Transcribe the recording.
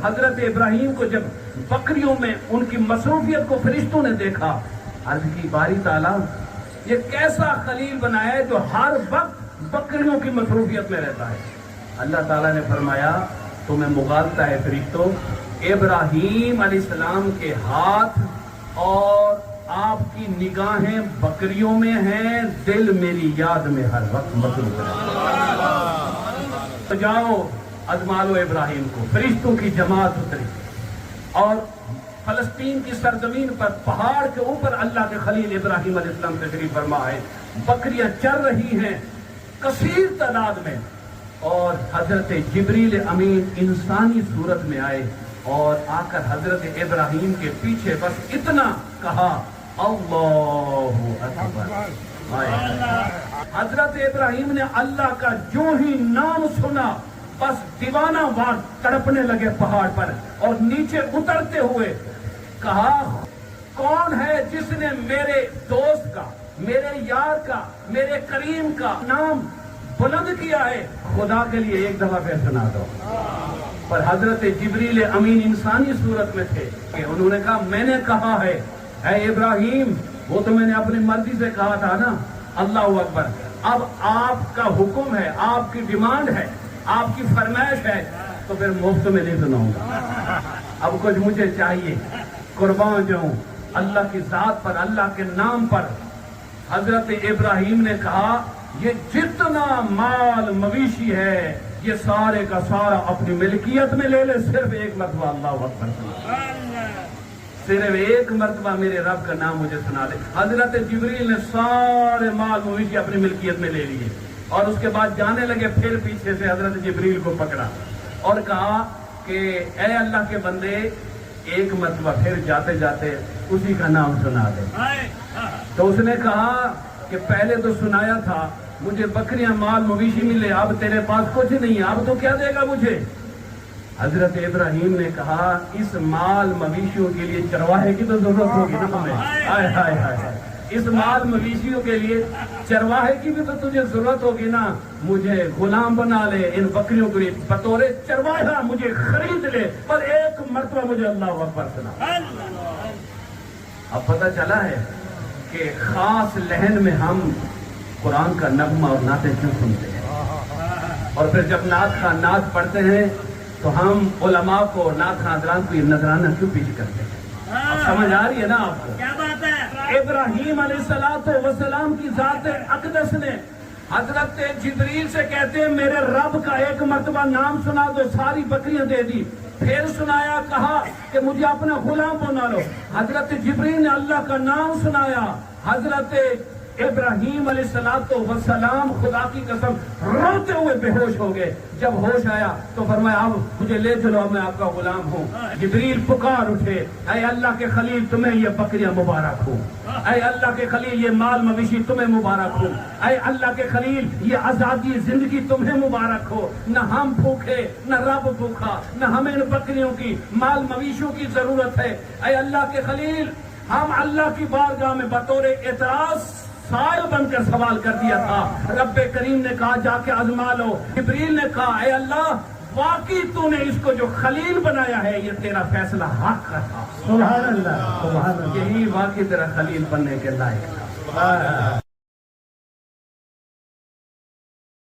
حضرت ابراہیم کو جب بکریوں میں ان کی مصروفیت کو فرشتوں نے دیکھا، عرض کی باری تعالیٰ یہ کیسا خلیل بنایا ہے جو ہر وقت بکریوں کی مصروفیت میں رہتا ہے۔ اللہ تعالیٰ نے فرمایا تمہیں مغالطہ ہے فرشتوں، ابراہیم علیہ السلام کے ہاتھ اور آپ کی نگاہیں بکریوں میں ہیں، دل میری یاد میں ہر وقت مصروف ہے۔ جاؤ ازما لو ابراہیم کو۔ فرشتوں کی جماعت اتری اور فلسطین کی سرزمین پر پہاڑ کے اوپر اللہ کے خلیل ابراہیم علیہ السلام تشریف فرما ہے۔ بکریاں چر رہی ہیں کثیر تعداد میں، اور حضرت جبریل امین انسانی صورت میں آئے اور آ کر حضرت ابراہیم کے پیچھے بس اتنا کہا اللہ اکبر۔ حضرت ابراہیم نے اللہ کا جو ہی نام سنا بس دیوانہ وار تڑپنے لگے پہاڑ پر، اور نیچے اترتے ہوئے کہا کون ہے جس نے میرے دوست کا، میرے یار کا، میرے کریم کا نام بلند کیا ہے؟ خدا کے لیے ایک دفعہ پہ سنا دو۔ پر حضرت جبریل امین انسانی صورت میں تھے کہ انہوں نے کہا میں نے کہا ہے اے ابراہیم، وہ تو میں نے اپنی مرضی سے کہا تھا نا، اللہ اکبر، اب آپ کا حکم ہے، آپ کی ڈیمانڈ ہے، آپ کی فرمائش ہے، تو پھر مفت میں نہیں سناؤں گا، اب کچھ مجھے چاہیے، قربان جاؤں اللہ کی ذات پر، اللہ کے نام پر۔ حضرت ابراہیم نے کہا یہ جتنا مال مویشی ہے یہ سارے کا سارا اپنی ملکیت میں لے لے، صرف ایک مرتبہ اللہ اکبر سنا، صرف ایک مرتبہ میرے رب کا نام مجھے سنا دے۔ حضرت جبریل نے سارے مال مویشی اپنی ملکیت میں لے لیے، اور اس کے بعد جانے لگے، پھر پیچھے سے حضرت جبریل کو پکڑا اور کہا کہ اے اللہ کے بندے ایک مرتبہ پھر جاتے جاتے اسی کا نام سنا دے۔ تو اس نے کہا کہ پہلے تو سنایا تھا مجھے بکریاں مال مویشی ملے، اب تیرے پاس کچھ نہیں، اب تو کیا دے گا مجھے؟ حضرت ابراہیم نے کہا اس مال مویشیوں کے لیے چرواہے کی تو ضرورت ہوگی نا ہمیں، ہائے ہائے ہائے، اس مال مویشیوں کے لیے چرواہے کی بھی تو تجھے ضرورت ہوگی نا، مجھے غلام بنا لے ان بکریوں کے لیے، بطور چرواہا مجھے خرید لے، پر ایک مرتبہ مجھے اللہ اکبر سنا۔ اب پتہ چلا ہے کہ خاص لہن میں ہم قرآن کا نغمہ اور نعتیں کیوں سنتے ہیں، اور پھر جب نعت خواں نعت پڑھتے ہیں تو ہم علماء کو، نعت خواں حضرات کو یہ نذرانہ کیوں پیش کرتے ہیں؟ اب سمجھ آ رہی ہے نا آپ کو؟ کیا بات ہے؟ ابراہیم علیہ السلام کی ذات اقدس نے حضرت جبریل سے کہتے ہیں میرے رب کا ایک مرتبہ نام سنا دو، ساری بکریاں دے دی، پھر سنایا، کہا کہ مجھے اپنا غلام بنا لو۔ حضرت جبریل نے اللہ کا نام سنایا، حضرت ابراہیم علیہ السلام خدا کی قسم روتے ہوئے بے ہوش ہو گئے۔ جب ہوش آیا تو فرمایا اب مجھے لے چلو، اب میں آپ کا غلام ہوں۔ جبریل پکار اٹھے اے اللہ کے خلیل تمہیں یہ بکریاں مبارک ہوں، اے اللہ کے خلیل یہ مال مویشی تمہیں مبارک ہوں، اے اللہ کے خلیل یہ آزادی زندگی تمہیں مبارک ہو، نہ ہم بھوکے نہ رب بھوکا، نہ ہمیں ان بکریوں کی مال مویشیوں کی ضرورت ہے۔ اے اللہ کے خلیل ہم اللہ کی بارگاہ میں بطور اعتراض سائل بن کر سوال کر دیا تھا، رب کریم نے کہا جا کے آزما لو۔ جبریل نے کہا اے اللہ واقعی تو نے اس کو جو خلیل بنایا ہے یہ تیرا فیصلہ حق کا تھا، سبحان اللہ، سبحان اللہ، یہی واقعی تیرا خلیل بننے کے لائق تھا۔